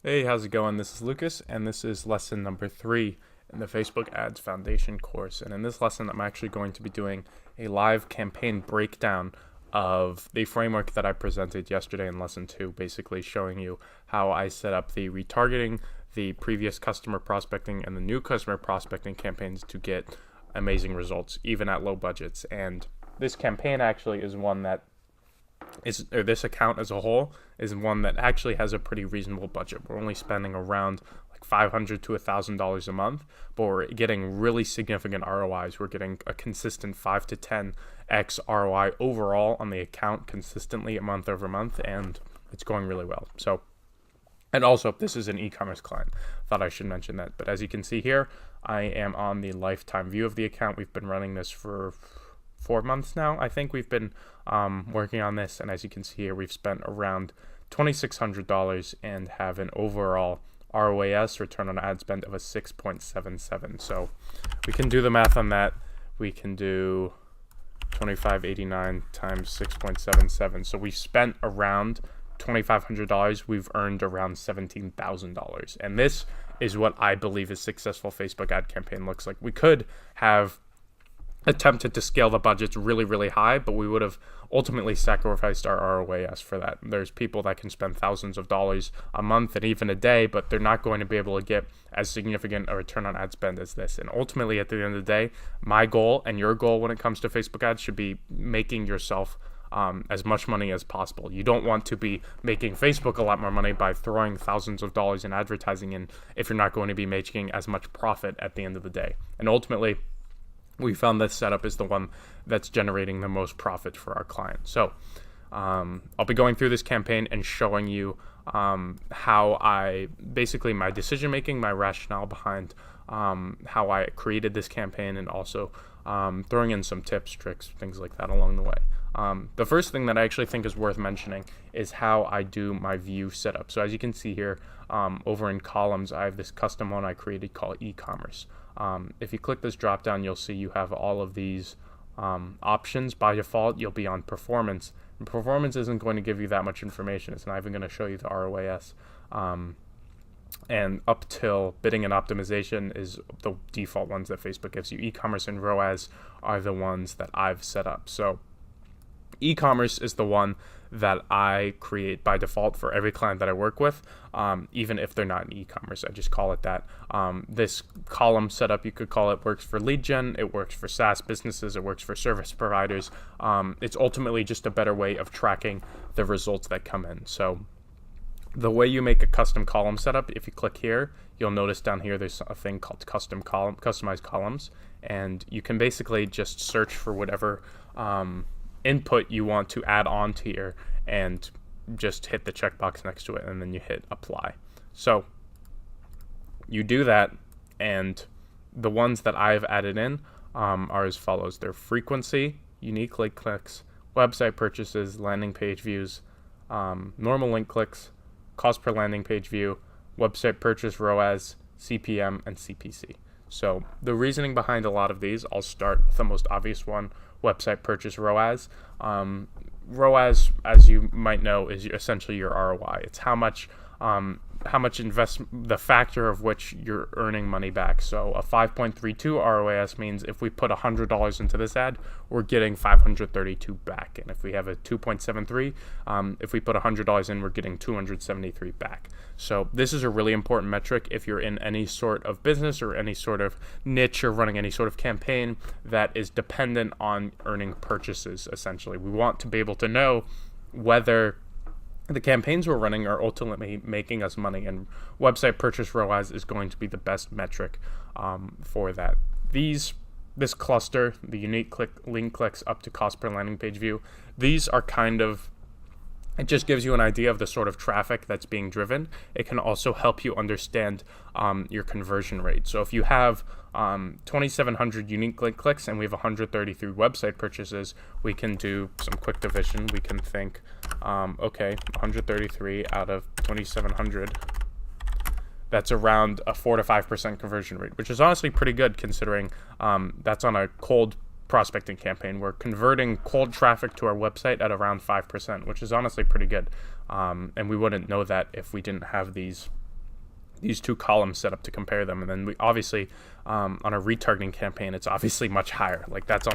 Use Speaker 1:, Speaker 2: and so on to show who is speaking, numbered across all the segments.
Speaker 1: Hey, how's it going? This is Lucas, and this is lesson number 3 in the Facebook Ads Foundation course. And in this lesson, I'm actually going to be doing a live campaign breakdown of the framework that I presented yesterday in lesson 2, basically showing you how I set up the retargeting, the previous customer prospecting, and the new customer prospecting campaigns to get amazing results, even at low budgets. And this campaign actually is one that this account as a whole is one that actually has a pretty reasonable budget. We're only spending around like $500 to $1,000 a month, but we're getting really significant ROIs. We're getting a consistent 5 to 10x ROI overall on the account consistently month over month, and it's going really well. So, and also, this is an e-commerce client. Thought I should mention that. But as you can see here, I am on the lifetime view of the account. We've been running this for 4 months now. I think we've been working on this, and as you can see here, we've spent around $2,600 and have an overall ROAS, return on ad spend, of a 6.77. So we can do the math on that. We can do 2589 times 6.77. So we've spent around $2,500. We've earned around $17,000, and this is what I believe a successful Facebook ad campaign looks like. We could have attempted to scale the budgets really, really high, but we would have ultimately sacrificed our ROAS for that. There's people that can spend thousands of dollars a month and even a day, but they're not going to be able to get as significant a return on ad spend as this. And ultimately, at the end of the day, my goal and your goal when it comes to Facebook ads should be making yourself as much money as possible. You don't want to be making Facebook a lot more money by throwing thousands of dollars in advertising in if you're not going to be making as much profit at the end of the day. And ultimately, we found this setup is the one that's generating the most profit for our client. So I'll be going through this campaign and showing you how my decision making, my rationale behind how I created this campaign, and also throwing in some tips, tricks, things like that along the way. The first thing that I actually think is worth mentioning is how I do my view setup. So as you can see here, over in columns, I have this custom one I created called eCommerce. If you click this drop down, you'll see you have all of these options. By default, you'll be on performance. And performance isn't going to give you that much information. It's not even going to show you the ROAS. And up till bidding and optimization is the default ones that Facebook gives you. E-commerce and ROAS are the ones that I've set up. So e-commerce is the one that I create by default for every client that I work with, even if they're not in e-commerce. I just call it that. This column setup, you could call it, works for lead gen, it works for SaaS businesses, it works for service providers. It's ultimately just a better way of tracking the results that come in. So the way you make a custom column setup, if you click here, you'll notice down here there's a thing called customized columns, and you can basically just search for whatever input you want to add on to here and just hit the checkbox next to it, and then you hit apply. So you do that, and the ones that I've added in are as follows. They're frequency, unique link clicks, website purchases, landing page views, normal link clicks, cost per landing page view, website purchase ROAS, CPM, and CPC. So the reasoning behind a lot of these, I'll start with the most obvious one, website purchase ROAS. ROAS, as you might know, is essentially your ROI. It's how much the factor of which you're earning money back. So a 5.32 ROAS means if we put $100 into this ad, we're getting 532 back. And if we have a 2.73, if we put $100 in, we're getting 273 back. So this is a really important metric if you're in any sort of business or any sort of niche or running any sort of campaign that is dependent on earning purchases, essentially. We want to be able to know whether the campaigns we're running are ultimately making us money, and website purchase ROAS is going to be the best metric for that. This cluster, the unique link clicks up to cost per landing page view, these are it just gives you an idea of the sort of traffic that's being driven. It can also help you understand your conversion rate. So if you have 2,700 unique link clicks and we have 133 website purchases, we can do some quick division. We can think, okay, 133 out of 2,700, that's around a 4 to 5% conversion rate, which is honestly pretty good considering that's on a cold prospecting campaign. We're converting cold traffic to our website at around 5%, which is honestly pretty good. And we wouldn't know that if we didn't have these these two columns set up to compare them. And then we obviously, on a retargeting campaign, it's obviously much higher. Like that's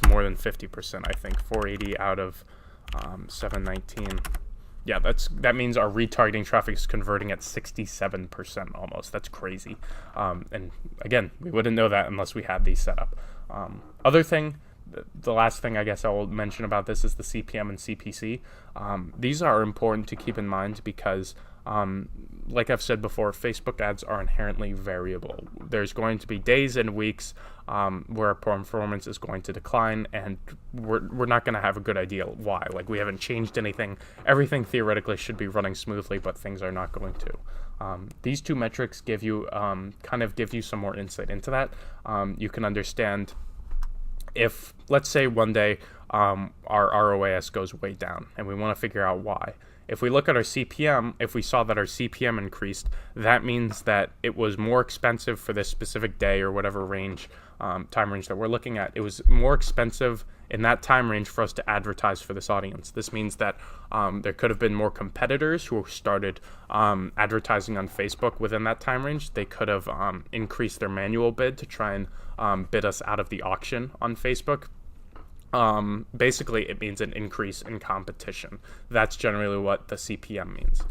Speaker 1: more than 50%, I think. 480 out of 719. Yeah, that means our retargeting traffic is converting at 67% almost. That's crazy. And again, we wouldn't know that unless we had these set up. The last thing I guess I will mention about this is the CPM and CPC. These are important to keep in mind because, like I've said before, Facebook ads are inherently variable. There's going to be days and weeks where performance is going to decline, and we're not going to have a good idea why. Like, we haven't changed anything. Everything theoretically should be running smoothly, but things are not going to. These two metrics give you some more insight into that. You can understand if, let's say, one day our ROAS goes way down and we want to figure out why. If we look at our CPM, if we saw that our CPM increased, that means that it was more expensive for this specific day or whatever time range that we're looking at. It was more expensive in that time range for us to advertise for this audience. This means that there could have been more competitors who started advertising on Facebook within that time range. They could have increased their manual bid to try and bid us out of the auction on Facebook. Basically, it means an increase in competition. That's generally what the CPM means.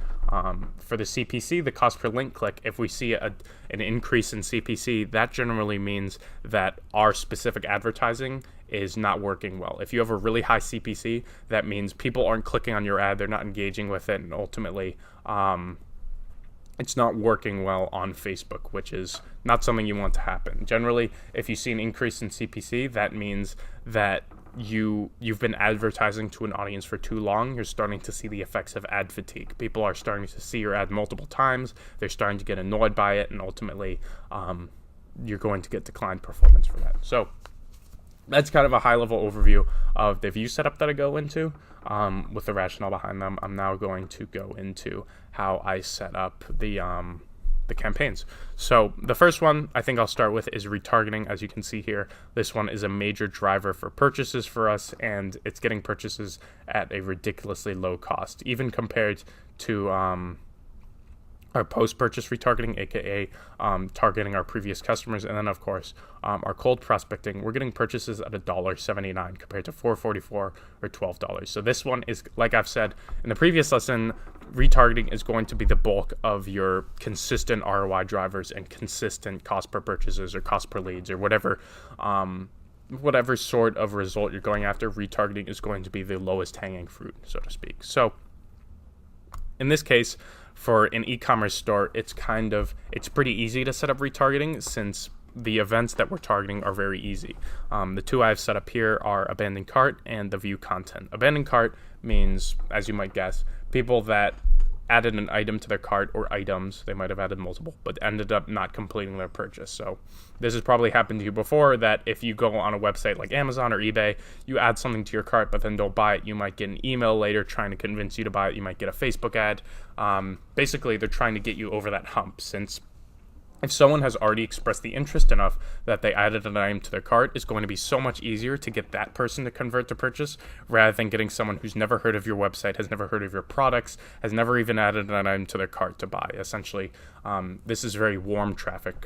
Speaker 1: For the CPC, the cost per link click, if we see an increase in CPC, that generally means that our specific advertising is not working well. If you have a really high CPC, that means people aren't clicking on your ad, they're not engaging with it, and ultimately it's not working well on Facebook, which is not something you want to happen. Generally, if you see an increase in CPC, that means that you've been advertising to an audience for too long. You're starting to see the effects of ad fatigue. People are starting to see your ad multiple times. They're starting to get annoyed by it, and ultimately you're going to get declined performance for that. So that's kind of a high-level overview of the view setup that I go into with the rationale behind them. I'm now going to go into how I set up the campaigns. So the first one I think I'll start with is retargeting. As you can see here, this one is a major driver for purchases for us, and it's getting purchases at a ridiculously low cost, even compared to our post-purchase retargeting, aka targeting our previous customers, and then of course our cold prospecting. We're getting purchases at $1.79 compared to $4.44 or $12. So this one is, like I've said in the previous lesson, retargeting is going to be the bulk of your consistent ROI drivers and consistent cost per purchases or cost per leads or whatever sort of result you're going after. Retargeting is going to be the lowest hanging fruit, so to speak. So in this case, for an e-commerce store, it's pretty easy to set up retargeting since the events that we're targeting are very easy. The two I've set up here are abandoned cart and the view content. Abandoned cart means, as you might guess, people that added an item to their cart or items, they might have added multiple, but ended up not completing their purchase. So this has probably happened to you before, that if you go on a website like Amazon or eBay, you add something to your cart but then don't buy it, you might get an email later trying to convince you to buy it. You might get a Facebook ad. Basically, they're trying to get you over that hump, since if someone has already expressed the interest enough that they added an item to their cart, it's going to be so much easier to get that person to convert to purchase rather than getting someone who's never heard of your website, has never heard of your products, has never even added an item to their cart to buy. Essentially, this is very warm traffic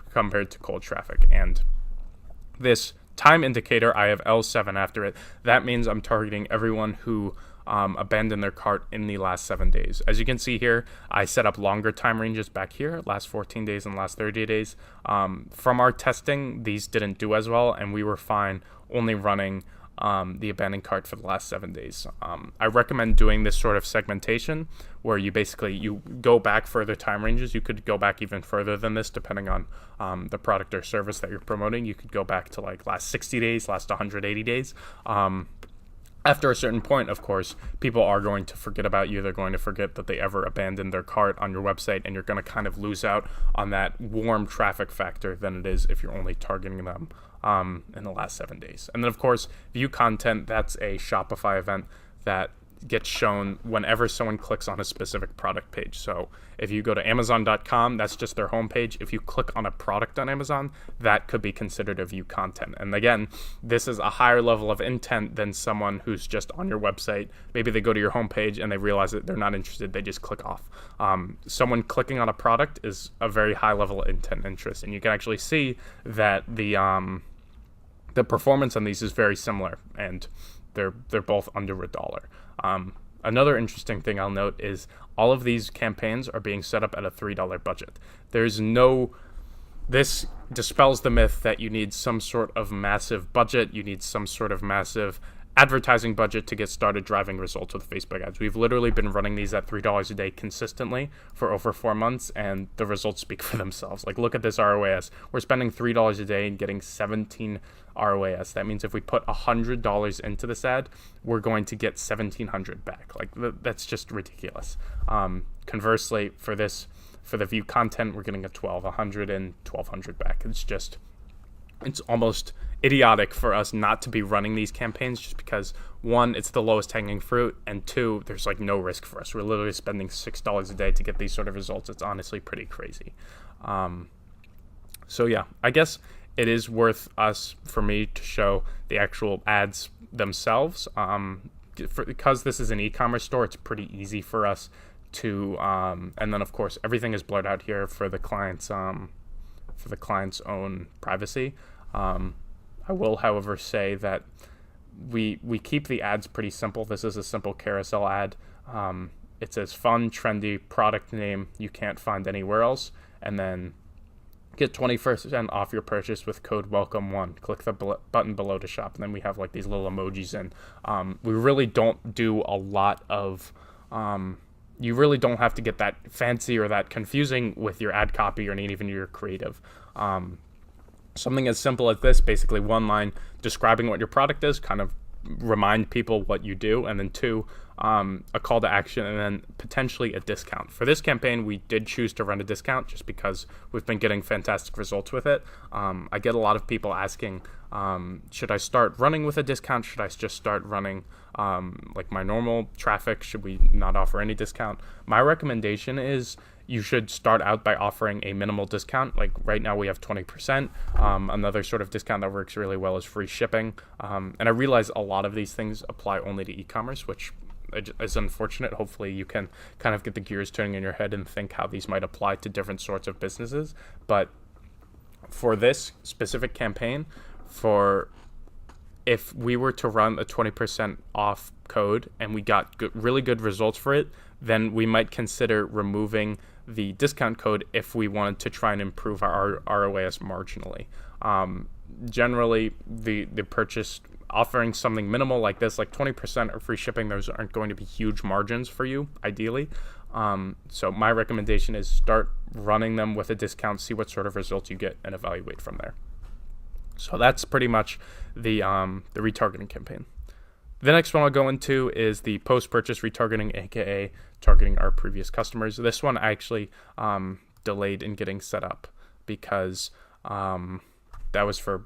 Speaker 1: compared to cold traffic. And this time indicator, I have L7 after it. That means I'm targeting everyone who abandoned their cart in the last 7 days. As you can see here, I set up longer time ranges back here, last 14 days and last 30 days. From our testing, these didn't do as well, and we were fine only running the abandoned cart for the last 7 days. I recommend doing this sort of segmentation where you go back further time ranges. You could go back even further than this depending on the product or service that you're promoting. You could go back to like last 60 days, last 180 days. After a certain point, of course, people are going to forget about you. They're going to forget that they ever abandoned their cart on your website, and you're going to kind of lose out on that warm traffic factor than it is if you're only targeting them in the last 7 days. And then, of course, view content, that's a Shopify event that gets shown whenever someone clicks on a specific product page. So if you go to Amazon.com, that's just their homepage. If you click on a product on Amazon, that could be considered a view content. And again, this is a higher level of intent than someone who's just on your website. Maybe they go to your homepage and they realize that they're not interested. They just click off. Someone clicking on a product is a very high level of intent interest. And you can actually see that the performance on these is very similar, and they're both under $1. Another interesting thing I'll note is all of these campaigns are being set up at a $3 budget. This dispels the myth that you need some sort of massive budget, you need some sort of massive advertising budget to get started driving results with Facebook ads. We've literally been running these at $3 a day consistently for over 4 months, and the results speak for themselves. Like, look at this ROAS. We're spending $3 a day and getting 17 ROAS. That means if we put $100 into this ad, we're going to get $1,700 back. Like, that's just ridiculous. Conversely, for the view content, we're getting a $1,200 and $1,200 back. It's almost idiotic for us not to be running these campaigns, just because, one, it's the lowest hanging fruit, and two, there's like no risk for us. We're literally spending $6 a day to get these sort of results. It's honestly pretty crazy. So yeah, I guess it is worth for me to show the actual ads themselves. Because this is an e-commerce store, it's pretty easy for us to, and then of course everything is blurred out here for the client's own privacy. I will, however, say that we keep the ads pretty simple. This is a simple carousel ad. It says fun, trendy, product name you can't find anywhere else, and then get 20% off your purchase with code WELCOME1. Click the button below to shop, and then we have like these little emojis, and we really don't do a lot of you really don't have to get that fancy or that confusing with your ad copy or even your creative. Something as simple as this, basically one line describing what your product is, kind of remind people what you do, and then two, a call to action, and then potentially a discount. For this campaign, we did choose to run a discount just because we've been getting fantastic results with it. I get a lot of people asking, should I start running with a discount? Should I just start running like my normal traffic? Should we not offer any discount? My recommendation is you should start out by offering a minimal discount. Like right now we have 20%. Another sort of discount that works really well is free shipping. And I realize a lot of these things apply only to e-commerce, which is unfortunate. Hopefully you can kind of get the gears turning in your head and think how these might apply to different sorts of businesses. But for this specific campaign, if we were to run a 20% off code and we got really good results for it, then we might consider removing the discount code if we wanted to try and improve our ROAS marginally. Generally, the purchase, offering something minimal like this, like 20% or free shipping, those aren't going to be huge margins for you, ideally. So my recommendation is start running them with a discount, see what sort of results you get, and evaluate from there. So that's pretty much the retargeting campaign. The next one I'll go into is the post-purchase retargeting, aka targeting our previous customers. This one I actually delayed in getting set up because that was for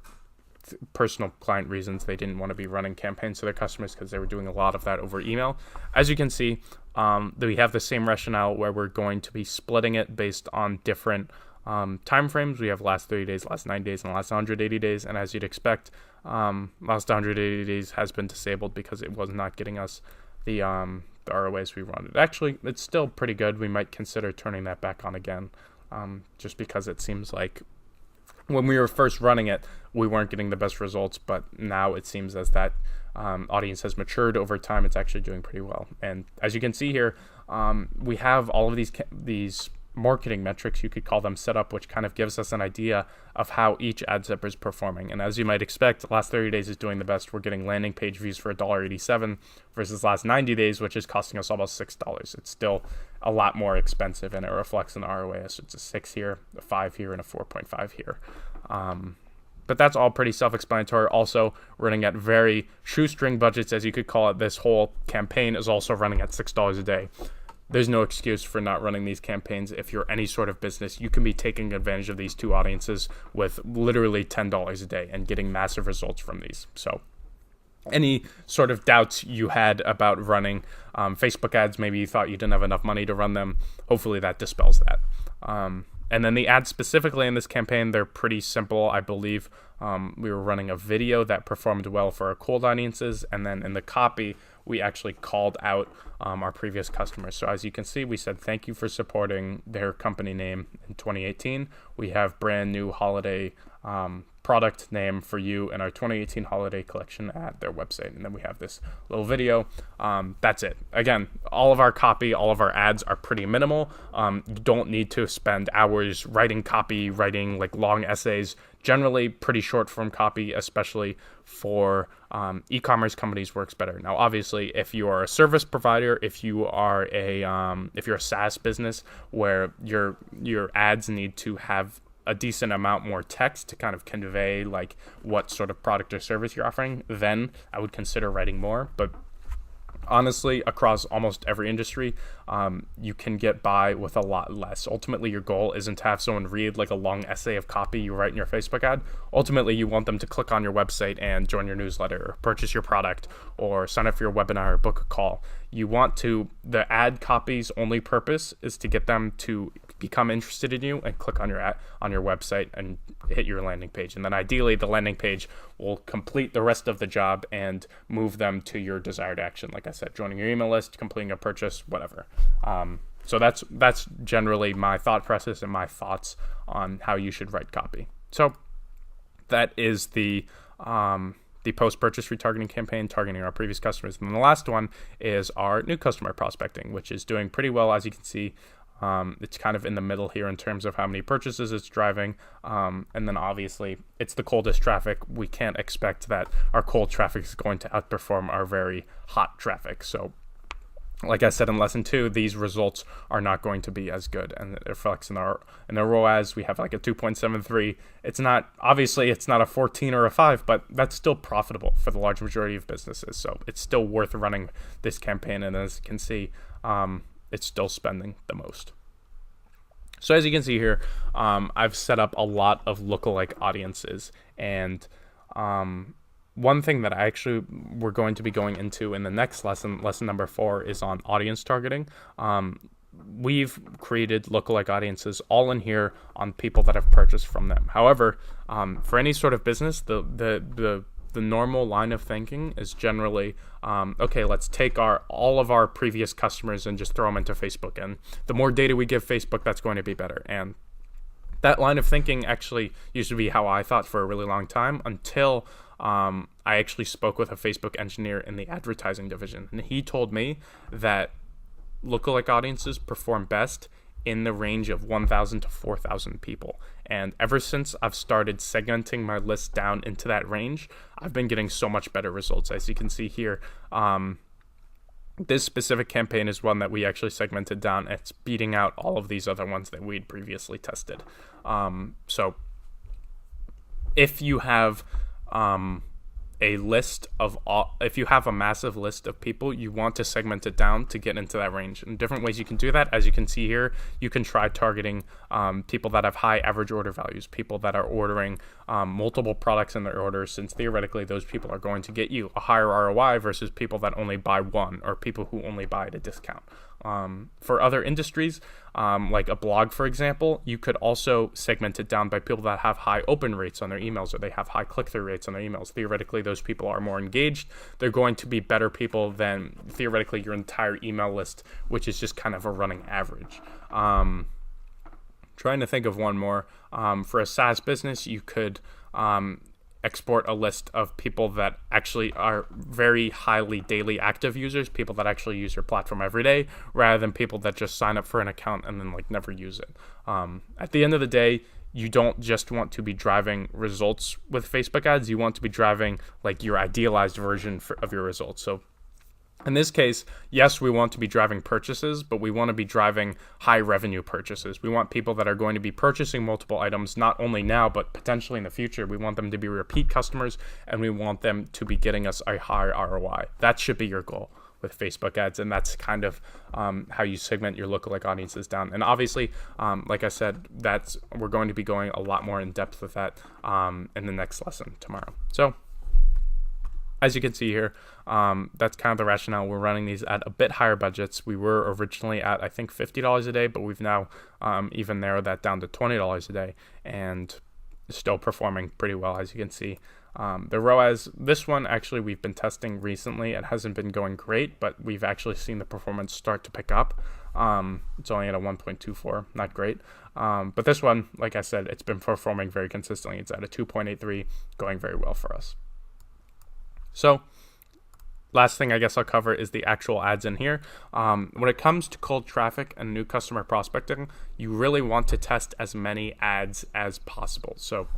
Speaker 1: personal client reasons. They didn't want to be running campaigns to their customers because they were doing a lot of that over email. As you can see, we have the same rationale where we're going to be splitting it based on different time frames. We have last 30 days, last 90 days, and last 180 days. And as you'd expect, last 180 days has been disabled because it was not getting us the ROAS we wanted. Actually, it's still pretty good. We might consider turning that back on again, just because it seems like when we were first running it, we weren't getting the best results, but now it seems as that audience has matured over time, it's actually doing pretty well. And as you can see here, we have all of these marketing metrics, you could call them, set up, which kind of gives us an idea of how each ad zipper is performing. And as you might expect, the last 30 days is doing the best. We're getting landing page views for $1.87 versus last 90 days, which is costing us almost $6. It's still a lot more expensive, and it reflects in the ROAS. It's a 6 here, a 5 here, and a 4.5 here. But that's all pretty self-explanatory. Also, running at very shoestring budgets, as you could call it. This whole campaign is also running at $6 a day. There's no excuse for not running these campaigns. If you're any sort of business, you can be taking advantage of these two audiences with literally $10 a day and getting massive results from these. So any sort of doubts you had about running Facebook ads. Maybe you thought you didn't have enough money to run them. Hopefully that dispels that. And then the ads specifically in this campaign, they're pretty simple. I believe we were running a video that performed well for our cold audiences. And then in the copy, we actually called out our previous customers. So as you can see, we said, thank you for supporting their company name in 2018. We have brand new holiday product name for you in our 2018 holiday collection at their website. And then we have this little video. That's it. Again, all of our copy, all of our ads are pretty minimal. You don't need to spend hours writing copy, writing like long essays. Generally pretty short form copy, especially for e-commerce companies, works better. Now, obviously, if you are a service provider, if you're a SaaS business where your ads need to have a decent amount more text to kind of convey like what sort of product or service you're offering, then I would consider writing more. But honestly, across almost every industry, you can get by with a lot less. Ultimately, your goal isn't to have someone read like a long essay of copy you write in your Facebook ad. Ultimately, you want them to click on your website and join your newsletter, or purchase your product, or sign up for your webinar, or book a call. The ad copy's only purpose is to get them to become interested in you and click on your website and hit your landing page. And then ideally, the landing page will complete the rest of the job and move them to your desired action. Like I said, joining your email list, completing a purchase, whatever. So that's generally my thought process and my thoughts on how you should write copy. So that is the post-purchase retargeting campaign, targeting our previous customers. And then the last one is our new customer prospecting, which is doing pretty well, as you can see. It's kind of in the middle here in terms of how many purchases it's driving. And then obviously it's the coldest traffic. We can't expect that our cold traffic is going to outperform our very hot traffic. So like I said in lesson 2, these results are not going to be as good, and it reflects in our ROAS. We have like a 2.73. It's not a 14 or a 5, but that's still profitable for the large majority of businesses. So it's still worth running this campaign. And as you can see, it's still spending the most. So as you can see here, I've set up a lot of lookalike audiences, and one thing that we're going to be going into in the next lesson number 4, is on audience targeting. We've created lookalike audiences all in here on people that have purchased from them. However, for any sort of business, the normal line of thinking is generally, okay, let's take all of our previous customers and just throw them into Facebook. And the more data we give Facebook, that's going to be better. And that line of thinking actually used to be how I thought for a really long time, until I actually spoke with a Facebook engineer in the advertising division. And he told me that lookalike audiences perform best in the range of 1,000 to 4,000 people. And ever since I've started segmenting my list down into that range, I've been getting so much better results. As you can see here, this specific campaign is one that we actually segmented down. It's beating out all of these other ones that we'd previously tested. So if you have if you have a massive list of people, you want to segment it down to get into that range. And different ways you can do that, as you can see here, you can try targeting people that have high average order values, people that are ordering multiple products in their orders, since theoretically those people are going to get you a higher ROI versus people that only buy one, or people who only buy at a discount. For other industries, like a blog, for example, you could also segment it down by people that have high open rates on their emails, or they have high click-through rates on their emails. Theoretically, those people are more engaged. They're going to be better people than, theoretically, your entire email list, which is just kind of a running average. Trying to think of one more. For a SaaS business, you could export a list of people that actually are very highly daily active users, people that actually use your platform every day, rather than people that just sign up for an account and then like never use it. At the end of the day, you don't just want to be driving results with Facebook ads. You want to be driving like your idealized version of your results. So in this case, yes, we want to be driving purchases, but we want to be driving high revenue purchases. We want people that are going to be purchasing multiple items, not only now, but potentially in the future. We want them to be repeat customers, and we want them to be getting us a higher ROI. That should be your goal with Facebook ads, and that's kind of how you segment your lookalike audiences down. And obviously, like I said, we're going to be going a lot more in depth with that in the next lesson tomorrow. So as you can see here, that's kind of the rationale. We're running these at a bit higher budgets. We were originally at, I think, $50 a day, but we've now even narrowed that down to $20 a day, and still performing pretty well, as you can see. The ROAS, this one actually we've been testing recently. It hasn't been going great, but we've actually seen the performance start to pick up. It's only at a 1.24, not great. But this one, like I said, it's been performing very consistently. It's at a 2.83, going very well for us. So last thing I guess I'll cover is the actual ads in here. When it comes to cold traffic and new customer prospecting, you really want to test as many ads as possible. So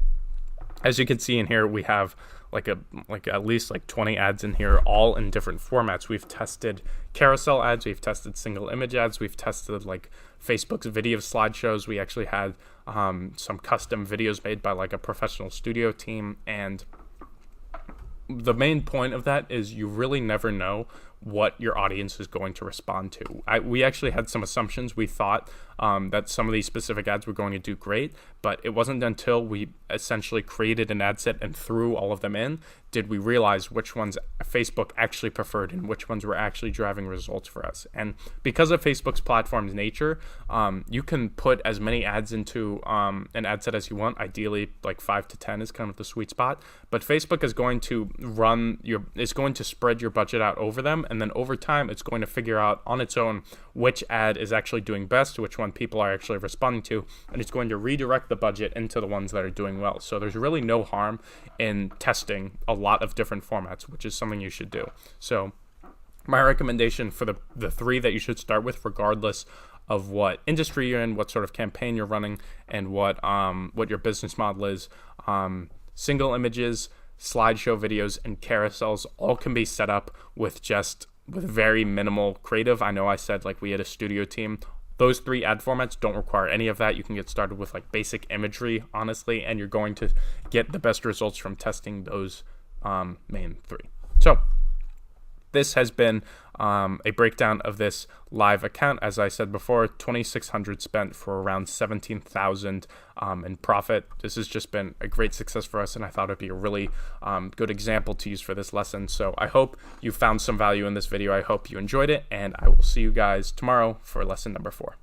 Speaker 1: as you can see in here, we have like at least 20 ads in here, all in different formats. We've tested carousel ads, we've tested single image ads, we've tested like Facebook's video slideshows. We actually had some custom videos made by like a professional studio team, and the main point of that is you really never know what your audience is going to respond to. We actually had some assumptions. We thought that some of these specific ads were going to do great, but it wasn't until we essentially created an ad set and threw all of them in did we realize which ones Facebook actually preferred and which ones were actually driving results for us. And because of Facebook's platform's nature, you can put as many ads into an ad set as you want. Ideally, like 5 to 10 is kind of the sweet spot. But Facebook is going to spread your budget out over them, and then over time, it's going to figure out on its own which ad is actually doing best, which one people are actually responding to, and it's going to redirect the budget into the ones that are doing well. So there's really no harm in testing a lot of different formats, which is something you should do. So my recommendation for the three that you should start with, regardless of what industry you're in, what sort of campaign you're running, and what your business model is, single images, slideshow videos, and carousels all can be set up with very minimal creative. I know I said like we had a studio team. Those three ad formats don't require any of that. You can get started with like basic imagery, honestly, and you're going to get the best results from testing those main three. So this has been a breakdown of this live account. As I said before, $2,600 spent for around $17,000 in profit. This has just been a great success for us, and I thought it'd be a really good example to use for this lesson. So I hope you found some value in this video. I hope you enjoyed it, and I will see you guys tomorrow for lesson number 4.